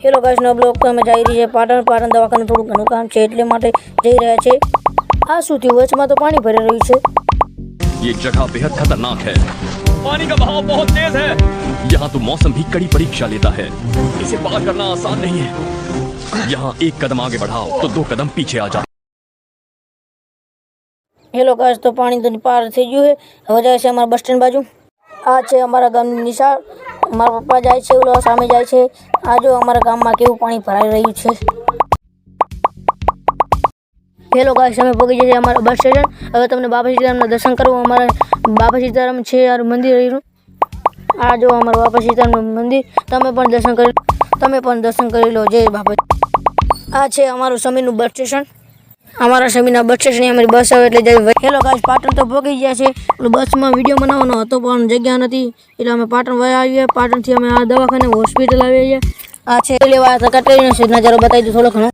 Hello guys, નો blog તો અમે જઈ રહી છે પાટણ દવાખાને થોડું ઘણું કામ છે એટલે માટે જઈ રહ્યા છે। આ શું થયું, વચમાં તો પાણી ભરી રહ્યું છે। ये जगह बेहद खतरनाक है। पानी का बहाव बहुत तेज है। यहाँ तो मौसम भी कड़ी परीक्षा लेता है। इसे पार करना आसान नहीं है। यहाँ एक कदम आगे बढ़ाओ तो 2 कदम पीछे आ जाओ। હેલો ગાઈસ, તો પાણી તો પાર થઈ ગયું છે। હવે જાય છે અમારા બસ સ્ટેન્ડ બાજુ। આ છે અમારા ગામની નિશાળ। મારા પપ્પા જાય છે, ઓલો સામે જાય છે। આ જો અમારા ગામમાં કેવું પાણી ભરાઈ રહ્યું છે। હેલો ગાઈસ, અમે પહોંચી જઈએ અમારા બસ સ્ટેશન। હવે તમને બાબા સીતારામના દર્શન કરવું। અમારા બાબા સીતારામ છે યાર મંદિર રહ્યું। આ જો અમારું બાબા સીતારામનું મંદિર, તમે પણ દર્શન કરી લો। જય બાબા। આ છે અમારું સમીરનું બસ સ્ટેશન। અમારા સમીરના બસ સ્ટેશને અમારી બસ આવે એટલે જઈ। હેલો ગાઈસ, પાટણ તો પહોંચી ગયા છે। બસમાં વિડીયો બનાવવાનો હતો પણ જગ્યા નથી એટલે અમે પાટણ વયા આવીએ। પાટણથી અમે આ દવાખાને હોસ્પિટલ આવીએ। આ છે લેવા હતા કટરીને નજારો બતાવી દઉં થોડો ઘણો।